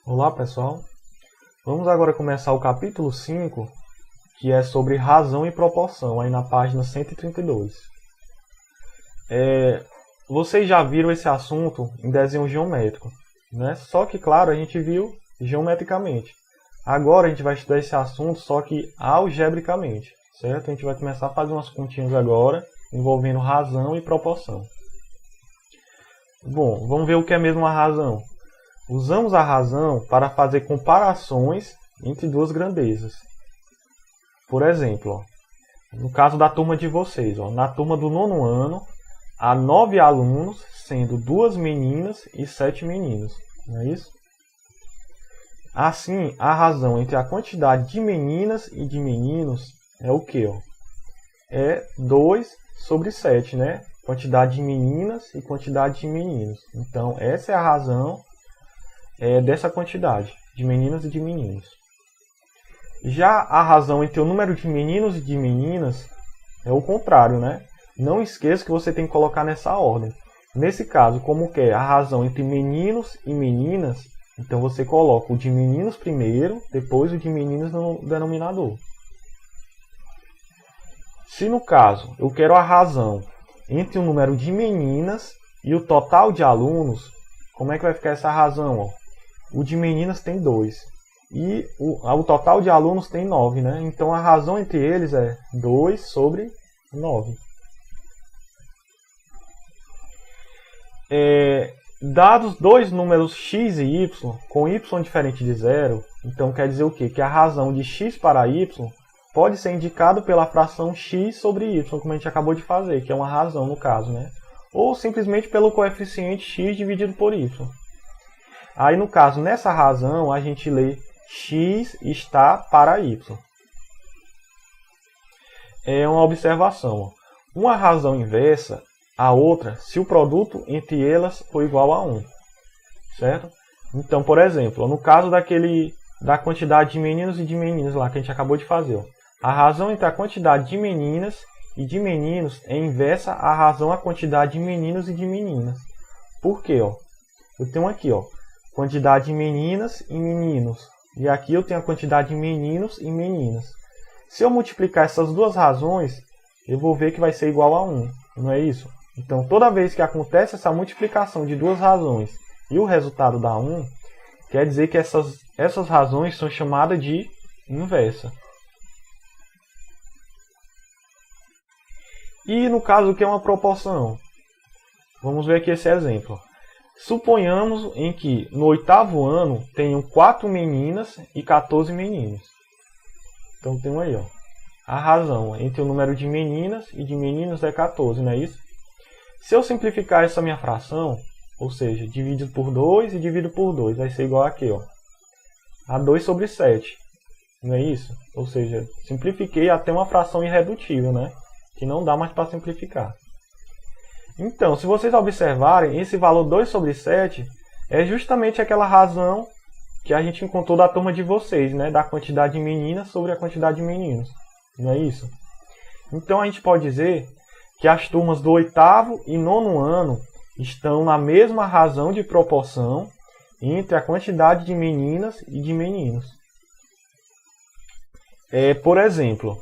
Olá pessoal, vamos agora começar o capítulo 5, que é sobre razão e proporção, aí na página 132. Vocês já viram esse assunto em desenho geométrico, né? Só que, claro, a gente viu geometricamente. Agora a gente vai estudar esse assunto só que algebricamente, certo? A gente vai começar a fazer umas continhas agora, envolvendo razão e proporção. Bom, vamos ver o que é mesmo a razão. Usamos a razão para fazer comparações entre duas grandezas. Por exemplo, no caso da turma de vocês, na turma do 9º ano, há 9 alunos, sendo 2 meninas e 7 meninos. Não é isso? Assim, a razão entre a quantidade de meninas e de meninos é o quê? É 2 sobre 7, né? Quantidade de meninas e quantidade de meninos. Então, essa é a razão dessa quantidade de meninas e de meninos. Já a razão entre o número de meninos e de meninas é o contrário, né? Não esqueça que você tem que colocar nessa ordem. Nesse caso, como que é a razão entre meninos e meninas, então você coloca o de meninos primeiro, depois o de meninas no denominador. Se no caso eu quero a razão entre o número de meninas e o total de alunos, como é que vai ficar essa razão? O de meninas tem 2 e o total de alunos tem 9, né? Então a razão entre eles é 2 sobre 9. Dados dois números x e y com y diferente de 0, então quer dizer o quê? Que a razão de x para y pode ser indicada pela fração x sobre y, como a gente acabou de fazer, que é uma razão no caso, né? Ou simplesmente pelo coeficiente x dividido por y. Aí, no caso, nessa razão, a gente lê x está para y. É uma observação. Uma razão inversa a outra se o produto entre elas for igual a 1. Certo? Então, por exemplo, no caso da quantidade de meninos e de meninas lá que a gente acabou de fazer, a razão entre a quantidade de meninas e de meninos é inversa à razão à quantidade de meninos e de meninas. Por quê? Eu tenho aqui, quantidade de meninas e meninos. E aqui eu tenho a quantidade de meninos e meninas. Se eu multiplicar essas duas razões, eu vou ver que vai ser igual a 1. Não é isso? Então, toda vez que acontece essa multiplicação de duas razões e o resultado dá 1, quer dizer que essas razões são chamadas de inversa. E no caso, o que é uma proporção? Vamos ver aqui esse exemplo. Suponhamos em que no 8º ano tenham 4 meninas e 14 meninos. Então tem aí, a razão entre o número de meninas e de meninos é 14, não é isso? Se eu simplificar essa minha fração, ou seja, dividido por 2 e dividido por 2, vai ser igual aqui, a 2 sobre 7, não é isso? Ou seja, simplifiquei até uma fração irredutível, né? Que não dá mais para simplificar. Então, se vocês observarem, esse valor 2 sobre 7 é justamente aquela razão que a gente encontrou da turma de vocês, né? Da quantidade de meninas sobre a quantidade de meninos. Não é isso? Então, a gente pode dizer que as turmas do 8º e 9º ano estão na mesma razão de proporção entre a quantidade de meninas e de meninos. Por exemplo,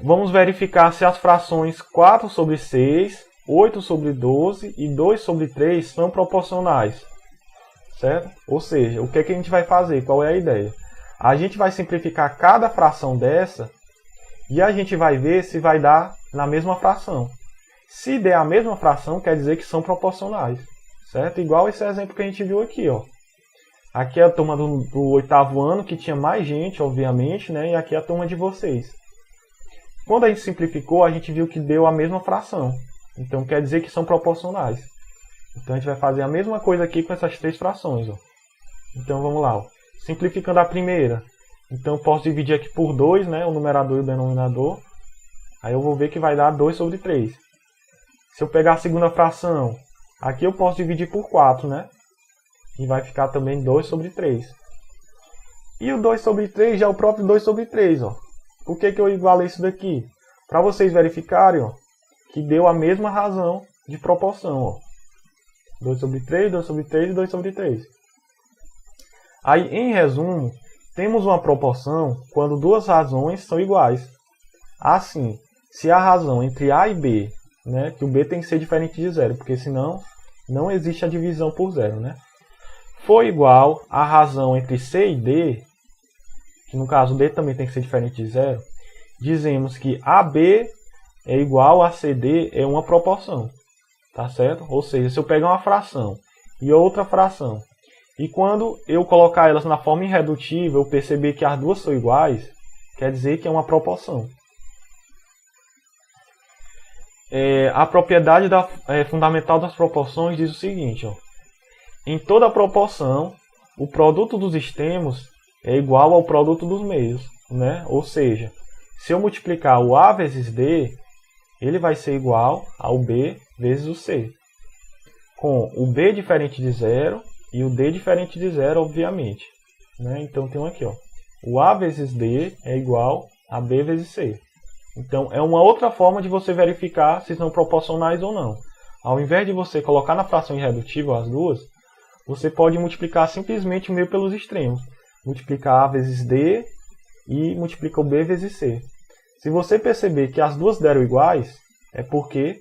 vamos verificar se as frações 4 sobre 6, 8 sobre 12 e 2 sobre 3 são proporcionais. Certo? Ou seja, o que é que a gente vai fazer? Qual é a ideia? A gente vai simplificar cada fração dessa e a gente vai ver se vai dar na mesma fração. Se der a mesma fração, quer dizer que são proporcionais. Certo? Igual esse exemplo que a gente viu aqui. Aqui é a turma do 8º ano, que tinha mais gente, obviamente, né? E aqui é a turma de vocês. Quando a gente simplificou, a gente viu que deu a mesma fração. Então, quer dizer que são proporcionais. Então, a gente vai fazer a mesma coisa aqui com essas 3 frações. Então, vamos lá. Simplificando a primeira. Então, eu posso dividir aqui por 2, né? O numerador e o denominador. Aí, eu vou ver que vai dar 2 sobre 3. Se eu pegar a segunda fração, aqui eu posso dividir por 4, né? E vai ficar também 2 sobre 3. E o 2 sobre 3 já é o próprio 2 sobre 3, Por que eu igualei isso daqui? Para vocês verificarem que deu a mesma razão de proporção. 2 sobre 3, 2 sobre 3 e 2 sobre 3. Aí, em resumo, temos uma proporção quando duas razões são iguais. Assim, se a razão entre A e B, né, que o B tem que ser diferente de zero, porque senão não existe a divisão por zero, né, for igual à razão entre C e D, que no caso D também tem que ser diferente de zero, dizemos que AB é igual a CD é uma proporção. Tá certo? Ou seja, se eu pegar uma fração e outra fração, e quando eu colocar elas na forma irredutível, eu perceber que as duas são iguais, quer dizer que é uma proporção. A propriedade fundamental das proporções diz o seguinte, ó, em toda proporção, o produto dos extremos é igual ao produto dos meios, né? Ou seja, se eu multiplicar o A vezes D, ele vai ser igual ao B vezes o C, com o B diferente de zero e o D diferente de zero, obviamente, né? Então tem aqui, ó, o A vezes D é igual a B vezes C. Então é uma outra forma de você verificar se são proporcionais ou não. Ao invés de você colocar na fração irredutível as duas, você pode multiplicar simplesmente o meio pelos extremos. Multiplicar A vezes D e multiplica o B vezes C. Se você perceber que as duas deram iguais, é porque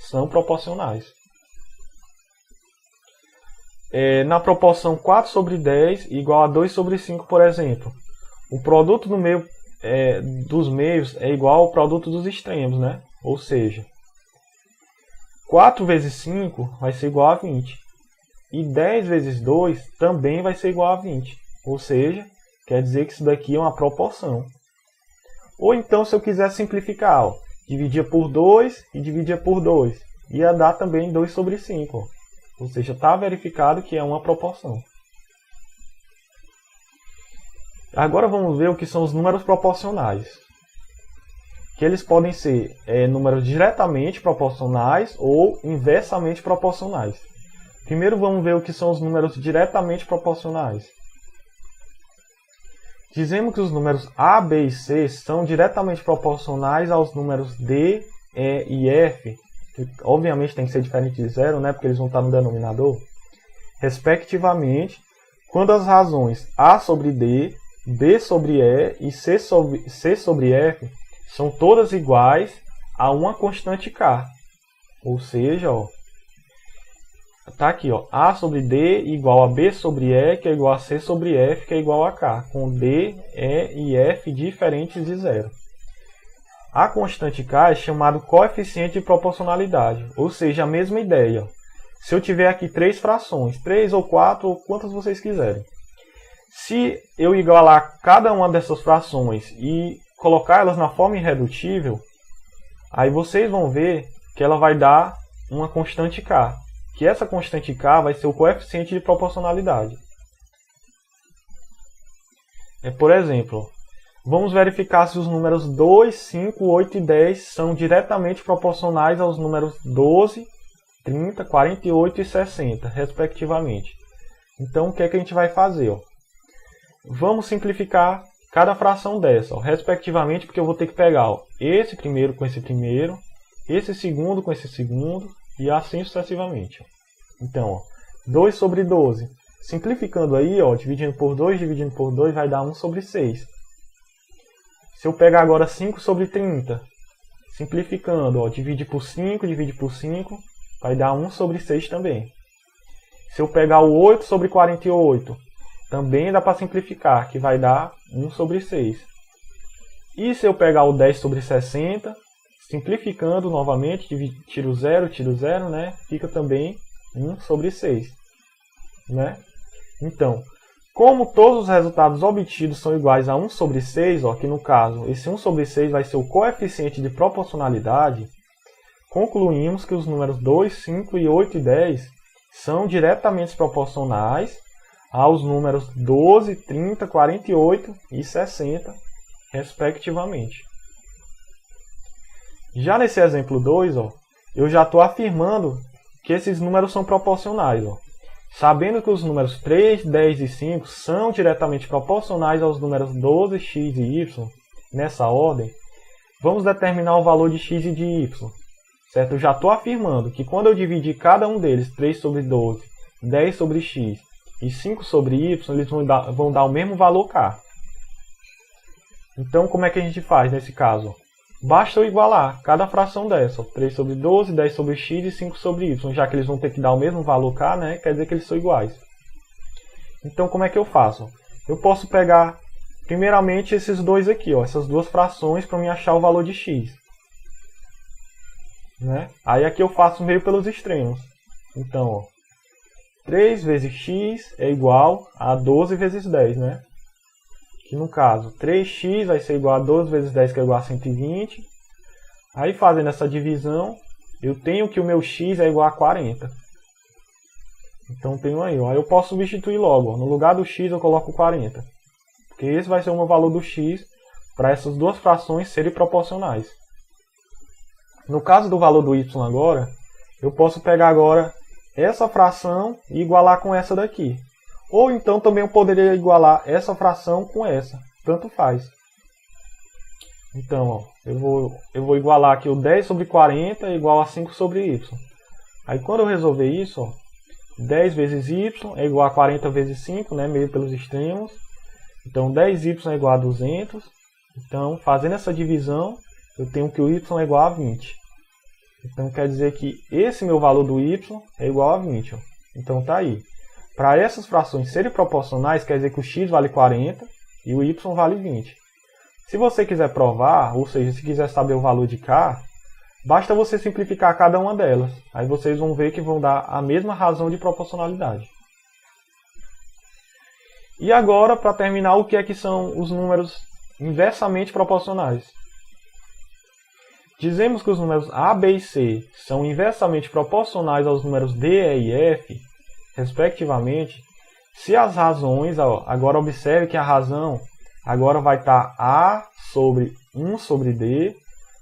são proporcionais. Na proporção 4 sobre 10 igual a 2 sobre 5, por exemplo, o produto do meio, dos meios é igual ao produto dos extremos, né? Ou seja, 4 vezes 5 vai ser igual a 20. E 10 vezes 2 também vai ser igual a 20. Ou seja, quer dizer que isso daqui é uma proporção. Ou então, se eu quiser simplificar, ó, dividia por 2 e dividia por 2. Ia dar também 2 sobre 5. Ó. Ou seja, está verificado que é uma proporção. Agora vamos ver o que são os números proporcionais. Que eles podem ser números diretamente proporcionais ou inversamente proporcionais. Primeiro vamos ver o que são os números diretamente proporcionais. Dizemos que os números A, B e C são diretamente proporcionais aos números D, E e F, que obviamente tem que ser diferente de zero, né, porque eles vão estar no denominador, respectivamente, quando as razões A sobre D, B sobre E e C sobre F são todas iguais a uma constante K. Ou seja, ó, tá aqui, ó, A sobre D igual a B sobre E, que é igual a C sobre F, que é igual a K, com D, E e F diferentes de zero. A constante K é chamado coeficiente de proporcionalidade, ou seja, a mesma ideia. Se eu tiver aqui três frações, 3 ou 4, ou quantas vocês quiserem. Se eu igualar cada uma dessas frações e colocar elas na forma irredutível, aí vocês vão ver que ela vai dar uma constante K. Que essa constante K vai ser o coeficiente de proporcionalidade. Por exemplo, vamos verificar se os números 2, 5, 8 e 10 são diretamente proporcionais aos números 12, 30, 48 e 60, respectivamente. Então, o que é que a gente vai fazer? Ó? Vamos simplificar cada fração dessa, ó, respectivamente, porque eu vou ter que pegar ó, esse primeiro com esse primeiro, esse segundo com esse segundo, e assim sucessivamente. Então, ó, 2 sobre 12. Simplificando aí, ó, dividindo por 2, vai dar 1 sobre 6. Se eu pegar agora 5 sobre 30, simplificando, ó, divide por 5, vai dar 1 sobre 6 também. Se eu pegar o 8 sobre 48, também dá para simplificar, que vai dar 1 sobre 6. E se eu pegar o 10 sobre 60, simplificando novamente, tiro 0, né? Fica também 1 sobre 6. Né? Então, como todos os resultados obtidos são iguais a 1 sobre 6, ó, que no caso, esse 1 sobre 6 vai ser o coeficiente de proporcionalidade, concluímos que os números 2, 5, 8 e 10 são diretamente proporcionais aos números 12, 30, 48 e 60, respectivamente. Já nesse exemplo 2, ó, eu já estou afirmando que esses números são proporcionais. Ó. Sabendo que os números 3, 10 e 5 são diretamente proporcionais aos números 12, x e y, nessa ordem, vamos determinar o valor de x e de y. Certo? Eu já estou afirmando que quando eu dividir cada um deles, 3 sobre 12, 10 sobre x e 5 sobre y, eles vão dar o mesmo valor k. Então, como é que a gente faz nesse caso? Basta eu igualar cada fração dessa. 3 sobre 12, 10 sobre x e 5 sobre y. Já que eles vão ter que dar o mesmo valor k, né? Quer dizer que eles são iguais. Então, como é que eu faço? Eu posso pegar, primeiramente, esses dois aqui, ó, essas duas frações, para me achar o valor de x. Né? Aí aqui eu faço meio pelos extremos. Então, ó, 3 vezes x é igual a 12 vezes 10, né? Que no caso, 3x vai ser igual a 12 vezes 10, que é igual a 120. Aí, fazendo essa divisão, eu tenho que o meu x é igual a 40. Então, tenho aí, ó. Aí eu posso substituir logo. Ó. No lugar do x, eu coloco 40. Porque esse vai ser o meu valor do x para essas duas frações serem proporcionais. No caso do valor do y agora, eu posso pegar agora essa fração e igualar com essa daqui. Ou então também eu poderia igualar essa fração com essa. Tanto faz. Então, ó, eu vou igualar aqui o 10 sobre 40 é igual a 5 sobre y. Aí quando eu resolver isso, ó, 10 vezes y é igual a 40 vezes 5, né, meio pelos extremos. Então 10y é igual a 200. Então, fazendo essa divisão, eu tenho que o y é igual a 20. Então quer dizer que esse meu valor do y é igual a 20. Ó. Então tá aí. Para essas frações serem proporcionais, quer dizer que o x vale 40 e o y vale 20. Se você quiser provar, ou seja, se quiser saber o valor de k, basta você simplificar cada uma delas. Aí vocês vão ver que vão dar a mesma razão de proporcionalidade. E agora, para terminar, o que é que são os números inversamente proporcionais? Dizemos que os números a, b e c são inversamente proporcionais aos números d, e e f, respectivamente, se as razões, ó, agora observe que a razão agora vai estar a sobre 1 sobre d,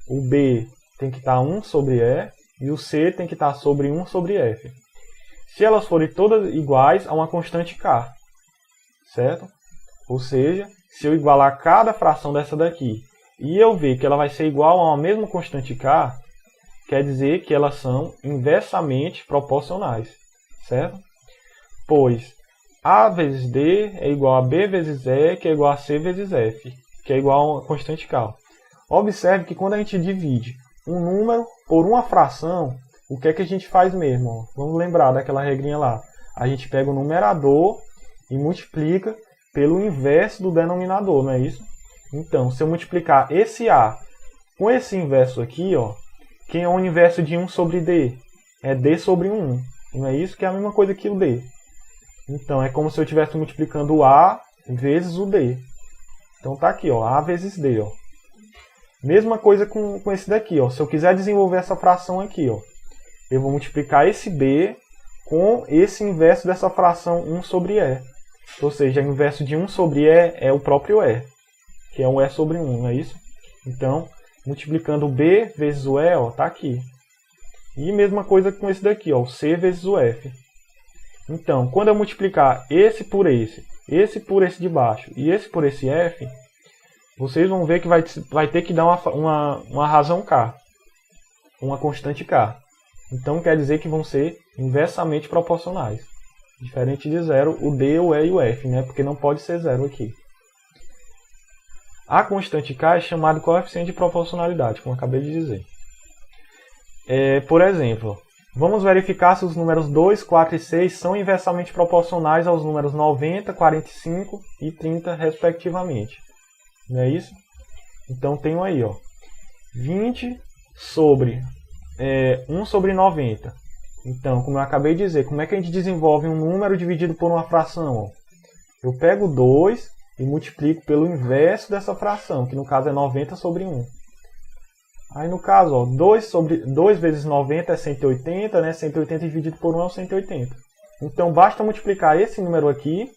o b tem que estar 1 sobre e, e o c tem que estar sobre 1 sobre f. Se elas forem todas iguais a uma constante k, certo? Ou seja, se eu igualar cada fração dessa daqui e eu ver que ela vai ser igual a uma mesma constante k, quer dizer que elas são inversamente proporcionais, certo? Pois a vezes d é igual a b vezes e, que é igual a c vezes f, que é igual a uma constante k. Observe que quando a gente divide um número por uma fração, o que é que a gente faz mesmo? Ó? Vamos lembrar daquela regrinha lá. A gente pega o numerador e multiplica pelo inverso do denominador, não é isso? Então, se eu multiplicar esse a com esse inverso aqui, ó, quem é o inverso de 1 sobre d? É d sobre 1. Não é isso? Que é a mesma coisa que o d. Então, é como se eu estivesse multiplicando o a vezes o d. Então, tá aqui, ó, a vezes d. Ó. Mesma coisa com esse daqui. Ó. Se eu quiser desenvolver essa fração aqui, ó, eu vou multiplicar esse b com esse inverso dessa fração 1 sobre e. Ou seja, o inverso de 1 sobre e é o próprio e, que é um e sobre 1, não é isso? Então, multiplicando o b vezes o e, ó, tá aqui. E mesma coisa com esse daqui, ó, o c vezes o f. Então, quando eu multiplicar esse por esse por esse de baixo e esse por esse f, vocês vão ver que vai ter que dar uma razão k, uma constante k. Então, quer dizer que vão ser inversamente proporcionais. Diferente de zero, o d, o e e o f, né? Porque não pode ser zero aqui. A constante k é chamada de coeficiente de proporcionalidade, como eu acabei de dizer. Por exemplo, vamos verificar se os números 2, 4 e 6 são inversamente proporcionais aos números 90, 45 e 30, respectivamente. Não é isso? Então, tenho aí, ó, 20 sobre 1 sobre 90. Então, como eu acabei de dizer, como é que a gente desenvolve um número dividido por uma fração? Ó? Eu pego 2 e multiplico pelo inverso dessa fração, que no caso é 90 sobre 1. Aí no caso, ó, 2 vezes 90 é 180, né? 180 dividido por 1 é 180. Então basta multiplicar esse número aqui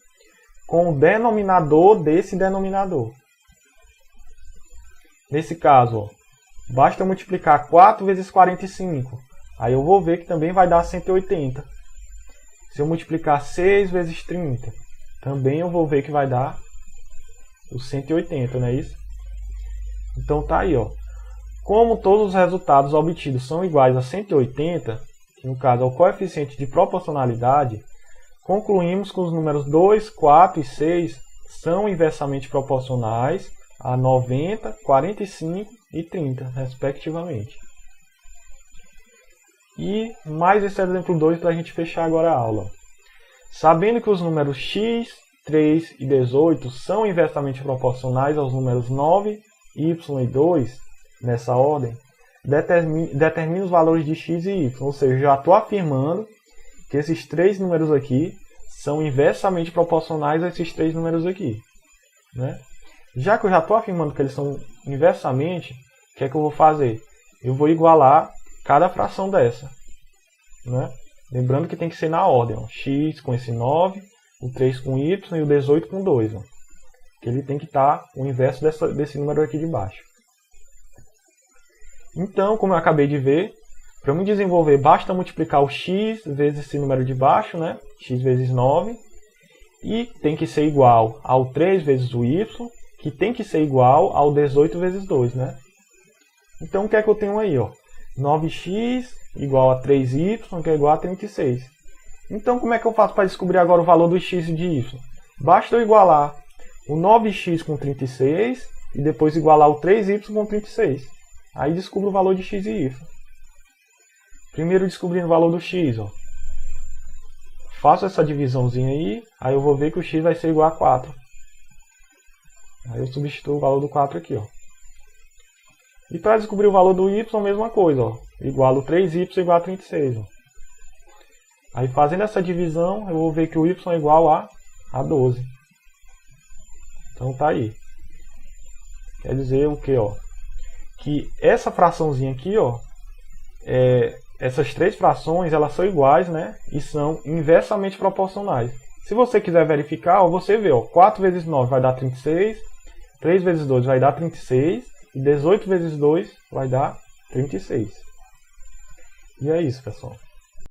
com o denominador desse denominador. Nesse caso, ó, basta multiplicar 4 vezes 45. Aí eu vou ver que também vai dar 180. Se eu multiplicar 6 vezes 30, também eu vou ver que vai dar os 180, não é isso? Então tá aí, ó. Como todos os resultados obtidos são iguais a 180, que no caso é o coeficiente de proporcionalidade, concluímos que os números 2, 4 e 6 são inversamente proporcionais a 90, 45 e 30, respectivamente. E mais esse exemplo 2 para a gente fechar agora a aula. Sabendo que os números x, 3 e 18 são inversamente proporcionais aos números 9, y e 2, nessa ordem, determine os valores de x e y. Ou seja, já estou afirmando que esses três números aqui são inversamente proporcionais a esses três números aqui, né? Já que eu já estou afirmando que eles são inversamente, o que é que eu vou fazer? Eu vou igualar cada fração dessa, né? Lembrando que tem que ser na ordem, ó. X com esse 9, o 3 com y e o 18 com 2. Ó. Que ele tem que estar o inverso desse número aqui de baixo. Então, como eu acabei de ver, para me desenvolver basta multiplicar o x vezes esse número de baixo, né? X vezes 9, e tem que ser igual ao 3 vezes o y, que tem que ser igual ao 18 vezes 2, né? Então, o que é que eu tenho aí, ó? 9x igual a 3y, que é igual a 36. Então, como é que eu faço para descobrir agora o valor do x e de y? Basta eu igualar o 9x com 36 e depois igualar o 3y com 36. Aí descubro o valor de x e y. Primeiro descobrindo o valor do x, ó. Faço essa divisãozinha aí eu vou ver que o x vai ser igual a 4. Aí eu substituo o valor do 4 aqui, ó. E para descobrir o valor do y, a mesma coisa, ó. Igualo 3y igual a 36, ó. Aí fazendo essa divisão, eu vou ver que o y é igual a 12. Então tá aí. Quer dizer o que, ó? Que essa fraçãozinha aqui, ó, essas três frações, elas são iguais, né? E são inversamente proporcionais. Se você quiser verificar, ó, você vê, ó, 4 vezes 9 vai dar 36, 3 vezes 2 vai dar 36, e 18 vezes 2 vai dar 36. E é isso, pessoal.